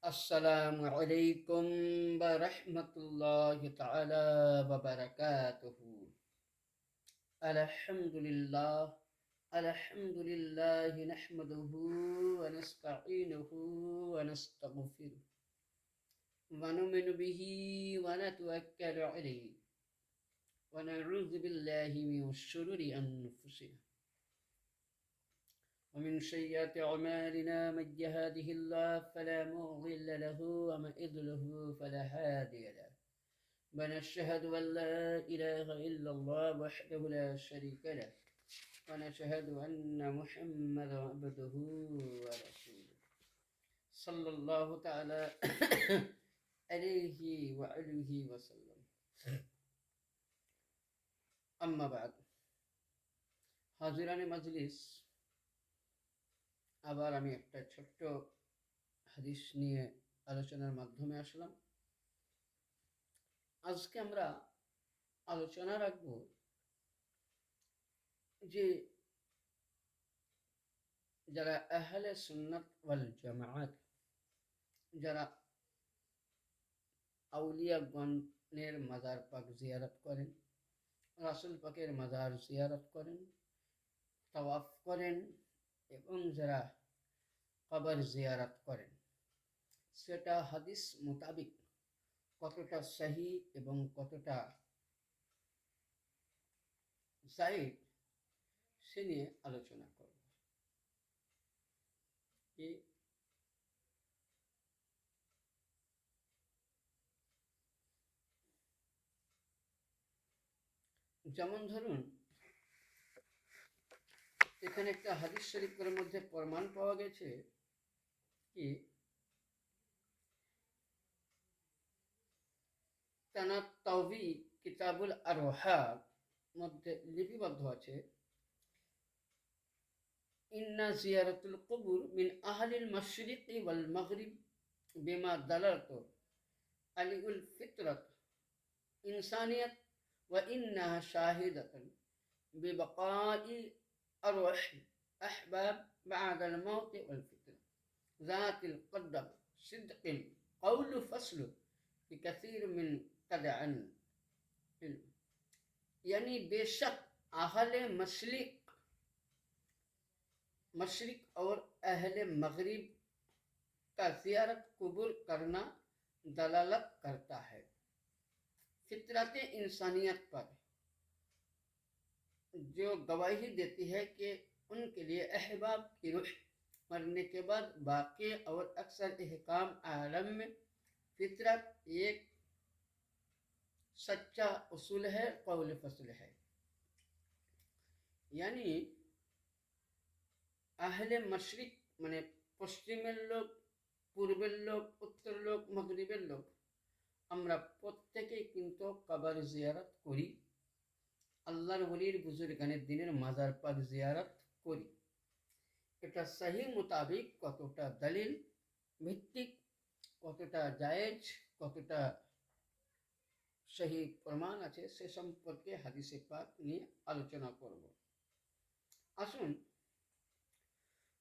السلام عليكم ورحمة الله تعالى وبركاته. الحمد لله الحمد لله نحمده ونستعينه ونستغفره ونؤمن به ونتوكل عليه ونعوذ بالله من شرور أنفسنا ومن سيئات أعمالنا من يهده الله فلا مضل له ومن يضلل فلا هادي له ونشهد أن لا إله إلا الله وحده لا شريك له ونشهد أن محمدا عبده ورسوله صلى الله تعالى عليه وآله وسلم أما بعد হাজিরানে মাজলিস আবার আমি একটা ছোট্ট হাদিস নিয়ে আলোচনার মাধ্যমে আসলাম। আজকে আমরা আলোচনা রাখব যে যারা আহলে সুন্নাত ওয়াল জামাআত, যারা আউলিয়াগণের মাজার পাক জিয়ারত করেন, রাসূল পাকের মাজার জিয়ারত করেন, তাওয়াফ করেন এবং যারা কবর জিয়ারত করেন, সেটা হাদিস মোতাবিক কতটা সহি এবং কতটা জায়েজ সে নিয়ে আলোচনা করব। যেমন ধরুন, এখানে একটা হাদিস শরীফের মধ্যে প্রমাণ পাওয়া গেছে কি তানাত তাওবি কিতাবুল আরওয়াহ মধ্যে লিপিবদ্ধ আছে, ইন্না জিয়ারাতুল কুবুর মিন আহলিল মাশরিকি ওয়াল মাগরিব বিমা দালালতু আলিউল ফিতরাত ইনসানিয়াত ওয়া ইন্নাহা শাহিদাতুন বিবাকাই আরওয়াহ আহবাব বা'দাল মাউত ওয়াল ফিতরা যাতিল কদ্দাম সিদকিল কওলু ফাসলু বিকাসীর মিন कदअन यानी बेशक अहले मशरिक और अहले मगरिब का ज़ियारत कबूल करना दलालत करता है फितरत इंसानियत पर, जो गवाही देती है कि उनके लिए अहबाब की रूह मरने के बाद बाकी और अक्सर अहकाम आलम में फितरत एक सच्चा उसूल है, कौल फसल है। यानी आहले मशरिक মানে পশ্চিমের লোক, পূর্বের লোক, উত্তর লোক, মাগরিবের লোক, আমরা প্রত্যেকেই কিন্তু কবর জিয়ারত করি, আল্লাহর ওলির বুজুর্গানের দিনের মাজার পাক জিয়ারত করি। এটা সহি মোতাবিক কতটা দলিল ভিত্তিক, কতটা জায়েজ, কতটা সহি প্রমাণ আছে সে সম্পর্কে হাদিসে পাক নিয়ে আলোচনা করব। আসুন,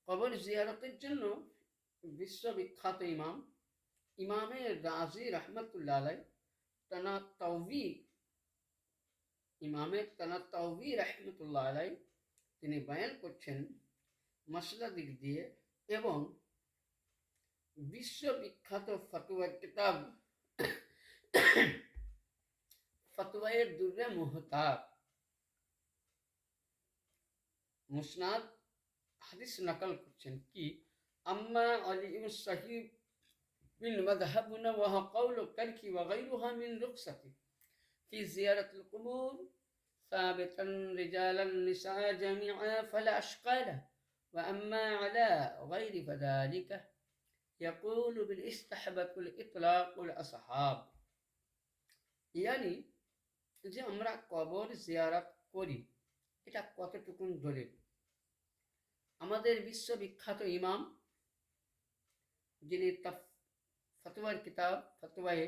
কবর জিয়ারতের জন্য বিশ্ববিখ্যাত ইমামে রাজি রহমতুল্লাহ আলাই ইমামে তানাত্তাউবি রহমতুল্লাহ আলাই তিনি বয়ান করছেন মসলা দিক দিয়ে, এবং বিশ্ববিখ্যাত ফতোয়ার কিতাব ফতোয়ায়ে দুর্রে মুহতাব মুসনাদ হাদিস নকল করছেন কি আম্মা আলিউম সাহিব من مذهبنا وهو قول الترك وغيرها من رخصة في زيارة القبور ثابتا رجالا نساء جميعا فلا أشقال، وأما على غير فذلك يقول بالاستحبة الإطلاق الأصحاب। يعني যে আমরা কবর জিয়ারত করি এটা কতটুকুন দলিল? আমাদের বিশ্ববিখ্যাত ইমাম, যিনি ফতোয়ার কিতাব ফতোয়ায়ে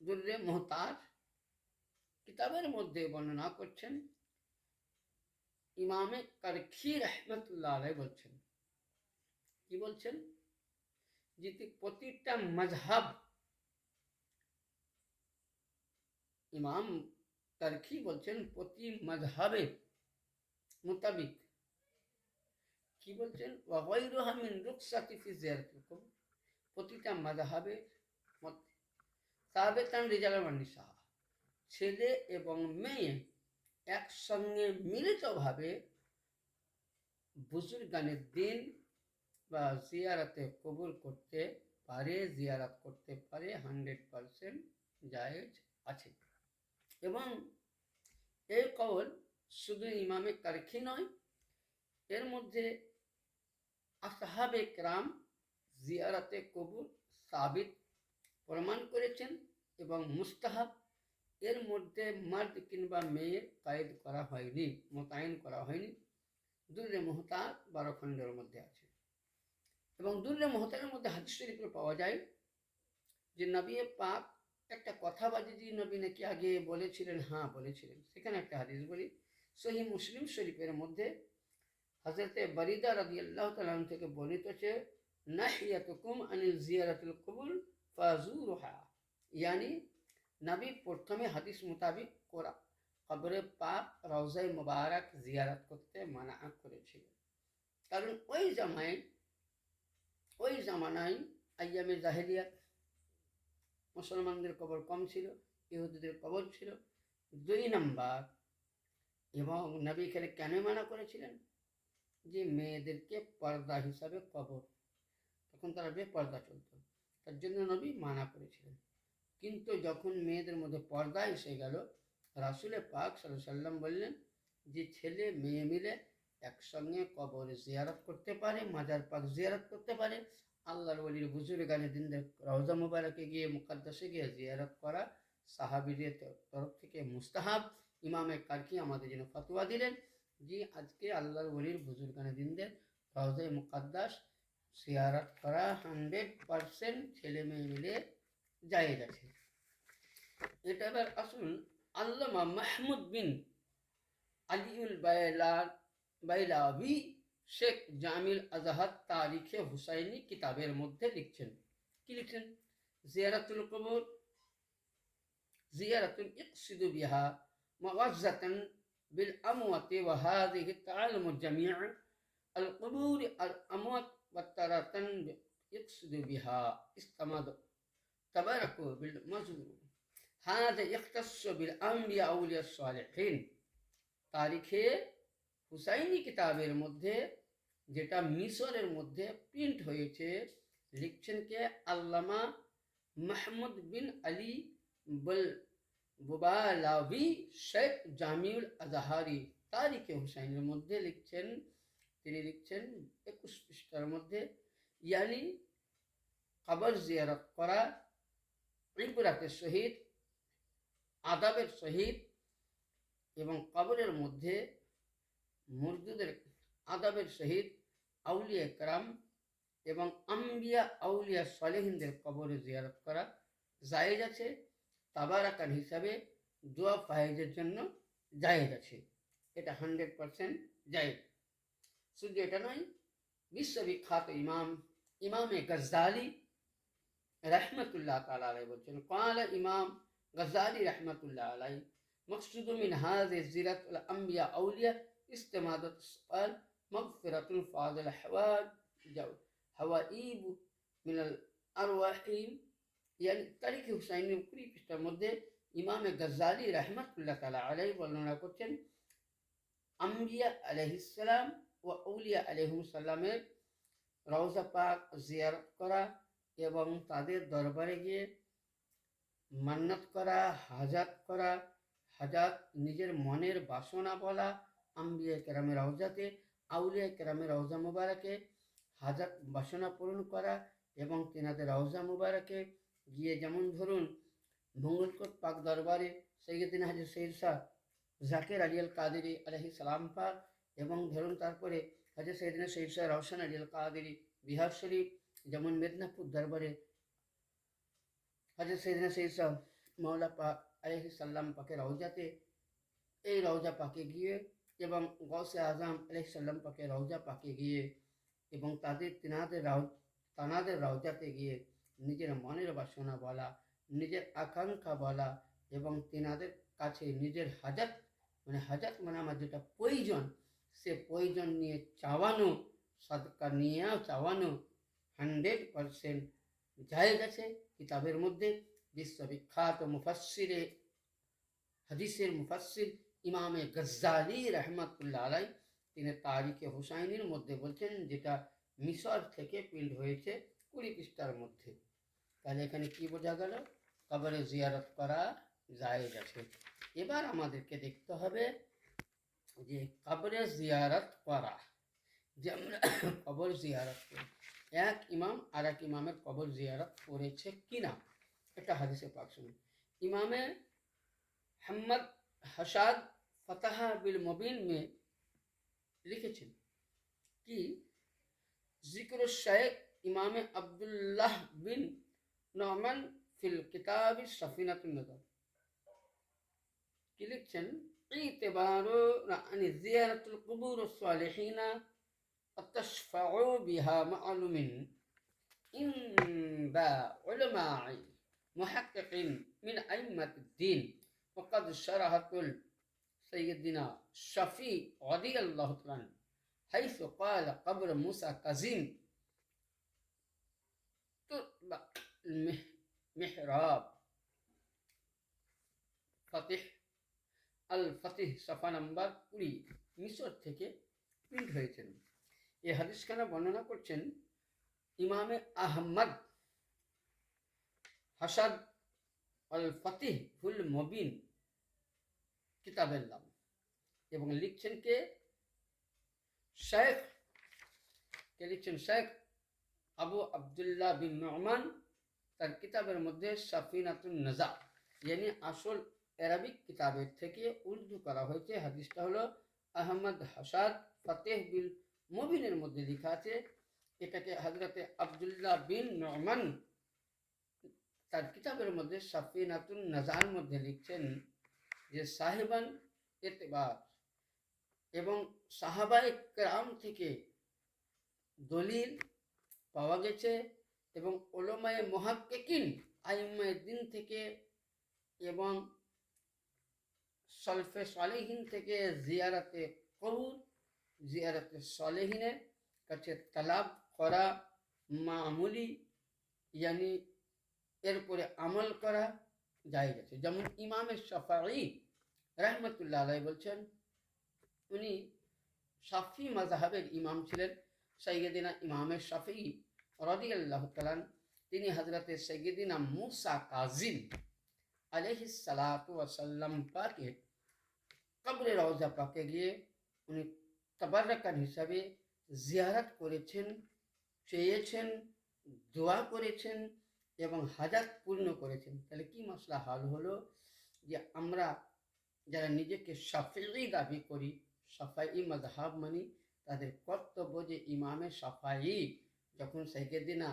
দুর্রে মুহতাজ কিতাবের মধ্যে বর্ণনা করছেন, ইমামে কারখি রহমতুল্লাহ আলাইহি বলছেন, কি বলছেন? যেটি প্রতিটা মজহাব, ইমাম তারখি বলছেন প্রতি মজহাবের মোতাবিক কি বলছেন, ওয়াগাইরুহা মিন রুখসাতি ফি জিয়ারাতিল কবর, প্রতিটা মাযহাবের মধ্যে সাবেতান রিজাল ওয়ান নিসা, ছেলে এবং মেয়ে একসঙ্গে মিলিতভাবে বুজুর্গানের দিন বা জিয়ারাতে কবুল করতে পারে, জিয়ারাত করতে পারে, 100% জায়েজ আছে। এবং এই কওল শুধু ইমামে তারখি নয়, এর মধ্যে আসহাবে কেরাম জিয়ারাতে কবুল সাবিত প্রমাণ করেছেন এবং মুস্তাহাব, এর মধ্যে মার্দ কিংবা মেয়ের কায়েদ করা হয়নি, মোতায়েন করা হয়নি। দুর্রে মুহতার 12 খণ্ডের মধ্যে আছে। এবং দুর্রে মুহতারের মধ্যে হাদিস শরীফে পাওয়া যায় যে নবী পাক একটা কথা বাজিজি নবী নাকি আগে বলেছিলেন, হ্যাঁ বলেছিলেন। সেখানে একটা হাদিস বলি, সহিহ মুসলিম শরীফের মধ্যে হযরতে বরিদা রাদিয়াল্লাহু তাআলা থেকে বর্ণিত আছে, নাহিয়াতুকুম আনিল জিয়ারাতিল কবুল ফাজুরুহা, यानी নবী প্রথমে হাদিস মোতাবিক কবরে পাক রওজায়ে মুবারক জিয়ারত করতে মানা করেছিলেন। কারণ ওই জামানায় আইয়ামে জাহেলিয়াত, মুসলমানদের কবর কম ছিল, ইহুদিদের কবর ছিল। 2 নাম্বার, এবং নবী এখানে কেন মানা করেছিলেন, যে মেয়েদেরকে পর্দা হিসাবে কবর, তখন তারা বেপর্দা চলত, তার জন্য নবী মানা করেছিলেন। কিন্তু যখন মেয়েদের মধ্যে পর্দা এসে গেল, রাসূলে পাক সাল্লাল্লাহু আলাইহি সাল্লাম বললেন যে ছেলে মেয়ে মিলে একসঙ্গে কবর জিয়ারত করতে পারে, মাজার পাক জিয়ারত করতে পারে। আল্লাহর ওলির বুজুর্গানে দিনদের রওজা মুবারকে গিয়ে মুকাদ্দাসে গিয়ে জিয়ারত করা সাহাবীদের তরফ থেকে মুস্তাহাব। ইমামে কারকি আমাদের জন্য ফতোয়া দিলেন যে আজকে আল্লাহর ওলির বুজুর্গানে দিনদের রওজায়ে মুকাদ্দাস জিয়ারত করা 100% ছেলে মেয়ে মিলে জায়েজ আছে। এটা এবার আসুন, আল্লামা মাহমুদ বিন আলিউল বাইলাবি শেখ জামিল আজহার তারিখে হুসাইনি কিতাবের মধ্যে লিখছেন, কি লিখছেন, জিয়ারাতুল কবর জিয়ারাতুন ইকসিদু বিহা মুআজ্জাতান বিল আমওয়াতি ওয়া হাযিহি তাআল্লুমু জামিআ আল কুবুর আল আমওয়াত ওয়া তারাতান ইকসিদু বিহা ইস্তামাদ তাবারাকু বিল মাজরুর হাযা ইখতাসসু বিল আম্বিয়া আউলিয়া সালিহিন। তারিখে হুসাইনি কিতাবের মধ্যে, যেটা মিশরের মধ্যে প্রিন্ট হয়েছে, লিখছেন কে, আল্লামা মাহমুদ বিন আলী বুবালাবি শেখ জামিউল আজহারি তারিখে হুসাইনের মধ্যে লিখছেন, তিনি লিখছেন 21 পৃষ্ঠার মধ্যে, ইয়ানি কবর জিয়ারত করা ইবরাতের সহিত, আদাবের সহিত, এবং কবরের মধ্যে মুর্দুদের আদাবের সহিত আউলিয়া কেরাম এবং আম্বিয়া আউলিয়া সালেহিনদের কবরে জিয়ারত করা জায়েজ আছে। তাবারাকান হিসাবে দোয়া ফায়েজের জন্য জায়েজ আছে। এটা 100% জায়েজ। শুধু এটা নয়, বিশ্ববিখ্যাত ইমামে গজ্জালি রহমতুল্লাহ তাআলা আলাইহি বলছেন, قال ইমাম গজ্জালি রাহমাতুল্লাহ আলাইহি, مقصود من هذه الزيارة الأنبياء أولياء استمادة السؤال مغفرة فاضل حوائب من الأرواحين। يعني তারিখে হুসাইনের 20 পৃষ্ঠার মধ্যে ইমামে গজ্জালি রাহমাতুল্লাহ তাআলা আলাইহি বর্ণনা করছেন, আম্বিয়া আলাইহিস সালাম ও আউলিয়া আলাইহিস সালামের রওজা পাক জিয়ারত করা এবং তাদের দরবারে গিয়ে মান্নাত করা, হাজাত করা, হাজাত নিজের মনের বাসনা বলা, আম্বিয়া কেরামের রওজাতে, আউলিয়া কেরামের রওজা মুবারকে হাজাত বাসনা পূরণ করা, এবং তেনাদের রওজা মুবারকে গিয়ে, যেমন ধরুন মঙ্গলকোট পাক দরবারে সৈয়দিনা হাজী সৈয়দ শাহ জাকির আলী আল কাদেরী আলাইহিস সালাম পাক, এবং ধরুন তারপরে হাজী সৈয়দিনা সৈয়দ শাহ রওশন আলী আল কাদেরী বিহার শরীফ, যেমন মেদিনীপুর দরবারে হাজী সৈয়দিনা সৈয়দ শাহ মাওলা পাক আলাইহিস সালাম পাকের রওজাতে, এই রওজা পাকে গিয়ে, এবং গৌসে আজম আলাইহিস সালাম পাকের রওজা পাকে গিয়ে, এবং তেনাদের তানাদের রওজাতে গিয়ে নিজের মনের বাসনা বলা, নিজের আকাঙ্ক্ষা বলা এবং তেনাদের কাছে নিজের হাজাত মানে আমার যেটা প্রয়োজন, সে প্রয়োজন নিয়ে চাওয়ানো, সাদকা নিয়ে চাওয়ানো 100% জায়েজ আছে কিতাবের মধ্যে। বিশ্ববিখ্যাত মুফাসসিরে হাদিসের মুফাসসির ইমামে গজ্জালি রহমাতুল্লাহ আলাই তিনি তারিখে হুসাইনির মধ্যে বলছেন, যেটা মিশর থেকে প্রিন্ট হয়েছে 20 পৃষ্ঠার মধ্যে। তাহলে এখানে কি বোঝা গেল? কবরে জিয়ারত করা জায়েজ আছে। এবার আমাদেরকে দেখতে হবে যে কবরে জিয়ারত করা, যে আমরা কবর জিয়ারত করি, এক ইমাম আর এক ইমামের কবর জিয়ারত করেছে কিনা, এটা হাদিসে পাক শুনুন। ইমামে হাম্মদ হাসাদ ফতাহা বিল মুবিন में লিখেছেন कि जिक्र शेख इमाम अब्दुल्लाह बिन नौमान फिल किताब सफीनतुन नज़र कि लिखছেন इतबारो अन ज़ियारतुल कुबूर الصالحين التشفع بها معلوم عند علماء محققين من أئمة الدين وقد شرحت سيدنا الشافعي رضي الله عنه حيث قال قبر موسى كظيم تطبع المحراب ফতিহ আল ফতিহ সাফা নাম্বার 20 মিশর থেকে প্রিন্ট হয়েছেন। এই হাদিসখানা বর্ণনা করছেন ইমামে আহমদ হাসাদ আল ফতিহ ফুল মুবিন কিতাবের নাম, এবং লিখছেন কে লিখছেন শেখ আবু আবদুল্লাহ বিন নোমান, তার কিতাবের মধ্যে সাফিনাতুন নাজা, यानी আসল আরবিক কিতাবের থেকে উর্দু করা হয়েছে। হাদিসটা হলো আহমদ হাসাদ ফতেহ বিল মুবিনের মধ্যে লেখা আছে। এটাকে হযরতে আবদুল্লাহ বিন নোমান তার কিতাবের মধ্যে সাফিনাতুন নাজার মধ্যে লিখছেন যে সাহেবান এতেবার এবং সাহাবায়ে কেরাম থেকে দলিল পাওয়া গেছে এবং উলামায়ে মুহাক্কিকিন আইম্মায়ে দ্বীন থেকে এবং সলফে সালেহিন থেকে জিয়ারতে কবর, জিয়ারতে সালেহিনের কাছে তালাব করা মামুলি, यानी এরপরে আমল করা জায়েজ আছে। যেমন ইমামে শাফিঈ রহমতুল্লাহ আলাইহি বলছেন, উনি শাফি মাযহাবের ইমাম ছিলেন। সাইয়্যিদিনা ইমামে শাফিঈ রাদিয়াল্লাহু তাআলা তিনি হযরতে সাইয়্যিদিনা মুসা কাজিম আলাইহিস সালাতু ওয়াস সালাম পাকে কবরে রওজা পাকে গিয়ে উনি তাবাররাকান হিসাবে জিয়ারত করেছেন, চেয়েছেন, দোয়া করেছেন এবং হাজাত পূর্ণ করেছেন। তাহলে কি মশলা হাল হলো যে আমরা যারা নিজেকে শাফিঈ দাবি করি, শাফিঈ মাযহাব মানি, তাদের কর্তব্য যে ইমামে শাফিঈ যখন সাইয়্যিদিনা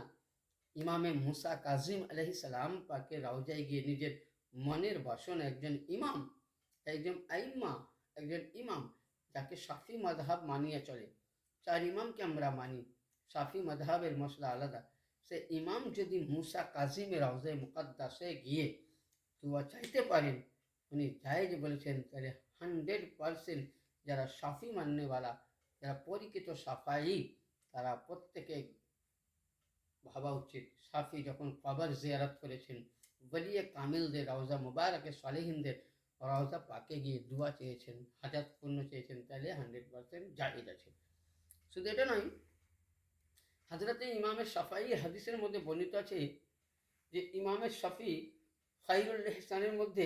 ইমামে মুসা কাজিম আলাইহিস সালাম পাকে রওজায় গিয়ে নিজের মনের বাসনা, একজন ইমাম, একজন আইম্মা, একজন ইমাম যাকে শাফি মাযহাব মানিয়ে চলে, 4 ইমামকে আমরা মানি, শাফি মাযহাবের মশলা আলাদা, সে ইমাম যদি মুসা কাজিমের রওজায়ে মুকাদ্দাসে গিয়ে দোয়া চাইতে পারেন, উনি জায়েজ বলেছেন। তাহলে 100% যারা শাফি মাননেওয়ালা, যারা পরিচিত শাফাঈ, তারা প্রত্যেকে ভাবা উচিত শাফি যখন কবর জিয়ারত করেছেন, ওলিয়ে কামিলদের রওজা মুবারকে সালেহিনদের রওজা পাকে গিয়ে দোয়া চেয়েছেন, হাজাত পূর্ণ চেয়েছেন, তাহলে 100% জায়েজ আছে। শুধু এটা নয়, হযরতে ইমামে শাফিঈ হাদিসের মধ্যে বর্ণিত আছে যে ইমামে শাফিঈ খায়রুল ইহসানের মধ্যে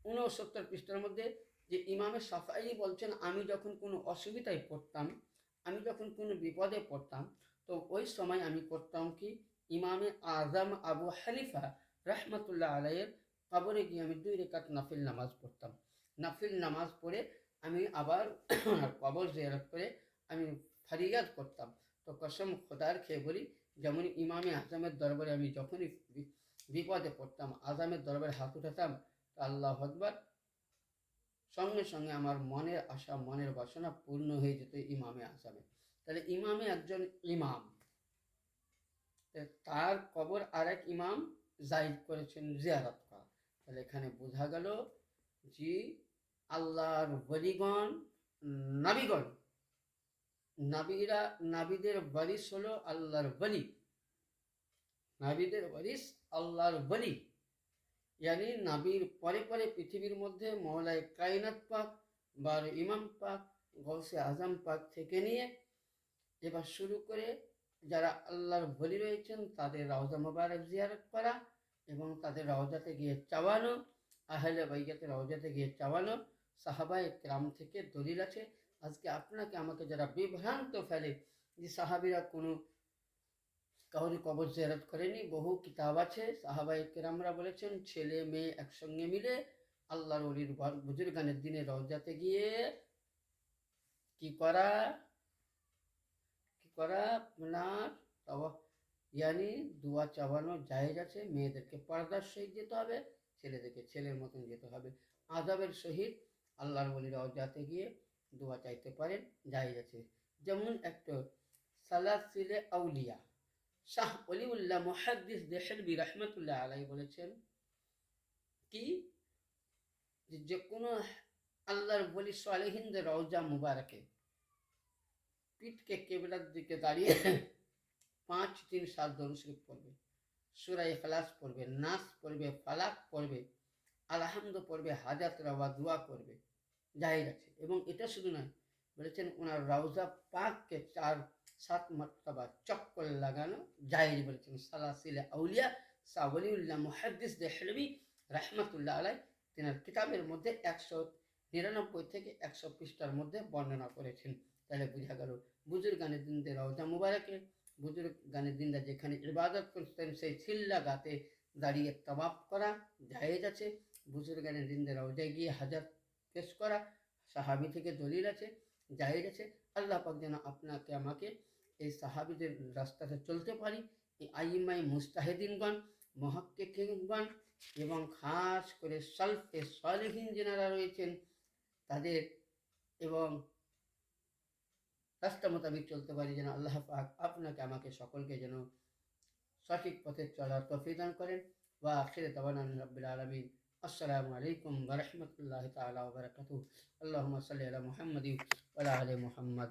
69 পৃষ্ঠার মধ্যে যে ইমামে শাফিঈ বলছেন, আমি যখন কোনো অসুবিধায় পড়তাম, আমি যখন কোনো বিপদে পড়তাম, তো ওই সময় আমি করতাম কি, ইমামে আজম আবু হানিফা রহমতুল্লাহ আলাইয়ের কবরে গিয়ে আমি 2 রাকাত নফল নামাজ পড়তাম। নফল নামাজ পড়ে আমি আবার কবর জিয়ারত করে আমি ফরিয়াদ করতাম। তো কসম খোদার খেয়ে বলি, যেমন ইমামে আজমের দরবারে আমি যখনই বিপদে পড়তাম, আজমের দরবারে হাত উঠাতাম, তো আল্লাহু আকবার, সঙ্গে সঙ্গে আমার মনের আশা, মনের বাসনা পূর্ণ হয়ে যেত ইমামে আজমে। তাহলে ইমামে একজন ইমাম, তার কবর আরেক ইমাম জায়েজ করেছেন জিয়ারত করা। তাহলে এখানে বোঝা গেল যে আল্লাহর ওলিগণ, নাবিগণ, নাবিদের ওয়ারিস হলো আল্লাহর ওলি, নাবিদের ওয়ারিস আল্লাহর ওলি। ইয়ানি নাবির পরে পরে পৃথিবীর মধ্যে মওলায়ে কায়নাত পাক বা ইমাম পাক, গৌসে আজম পাক থেকে নিয়ে এবার শুরু করে যারা আল্লাহর ওলি রয়েছেন তাদের রওজা মোবারক জিয়ারত করা এবং তাদের রওজাতে গিয়ে চাওয়ানো, আহলে বাইয়াতের রওজাতে গিয়ে চাওয়ানো, সাহাবায়ে কেরাম থেকে দলিল আছে। আজকে আপনাকে আমাকে যারা বিভ্রান্ত ফেলে যে সাহাবীরা কোনো কাউরি কবর জিয়ারত করেনি, বহু কিতাব আছে, সাহাবায়ে কেরামরা বলেছেন ছেলে মেয়ে একসঙ্গে মিলে আল্লাহর ওলির বুজুর্গানের দিনে রওজাতে গিয়ে কি করা আপনার ইয়ানি দোয়া চাওয়ানো জায়েজ আছে। মেয়েদেরকে পর্দার সহিত যেতে হবে, ছেলেদেরকে ছেলের মতন যেতে হবে। আদবের সহিত আল্লাহর ওলির রওজাতে গিয়ে দোয়া চাইতে পারেন, জায়েজ আছে। যেমন একটা সালাসিলে আউলিয়া শাহ ওলিউল্লাহ মুহাদ্দিস দেহলভী রাহমাতুল্লাহ আলাইহি বলেছেন কি, যে কোনো আল্লাহর ওলি সালেহিনদের রওজা মুবারকে পিঠকে কেবলার দিকে দাঁড়িয়ে 5-3-7 দরুদ শরীফ পড়বে, সূরা ইখলাস পড়বে, নাস পড়বে, ফালাক পড়বে, আলহামদু পড়বে, হাজাত রাওয়া দোয়া করবে, জায়েজ আছে। এবং এটা শুধু নয়, বলেছেন ওনার রওজা পাককে 4-7 মারতবা চক্কর লাগানো জায়েজ বলেছেন। সালাসিলে আউলিয়া শাহ ওলিউল্লাহ মুহাদ্দিস দেহলভী রাহমাতুল্লাহ আলাইহি তিনার কিতাবের মধ্যে 199 থেকে 100 পৃষ্ঠার মধ্যে বর্ণনা করেছেন। তাহলে বোঝা গেল বুজুর্গানের দিনদের রওজা মুবারকে, বুজুর্গানের দিনরা যেখানে ইবাদত করতেন সেই ছিল্লা গাতে দাঁড়িয়ে তাওয়াফ করা জায়েজ আছে। বুজুর্গানের দিনদের রওজায় গিয়ে হাজাত পেশ করা সাহাবী থেকে দলিল আছে, জায়েজ আছে। আল্লাহ পাক যেন আপনাকে আমাকে এই সাহাবীদের রাস্তাতে চলতে পারি, এই আইমাই মুস্তাহিদিনগণ, মুহাক্কিকিনগণ এবং খাস করে সালফে সালেহিন যারা রয়েছেন তাদের এবং রাস্তা মোতাবেক চলতে পারি, যেন আল্লাহ পাক আপনাকে আমাকে সকলকে যেন সঠিক পথে চলার তৌফিক দান করেন। ওয়া আখির দাওয়ানা রাব্বিল আলামিন। আসসালামু আলাইকুম ওয়া রাহমাতুল্লাহি তাআলা ওয়া বারাকাতুহু। আল্লাহুম্মা সাল্লি আলা মুহাম্মাদিন ওয়া আলা আলি মুহাম্মাদ।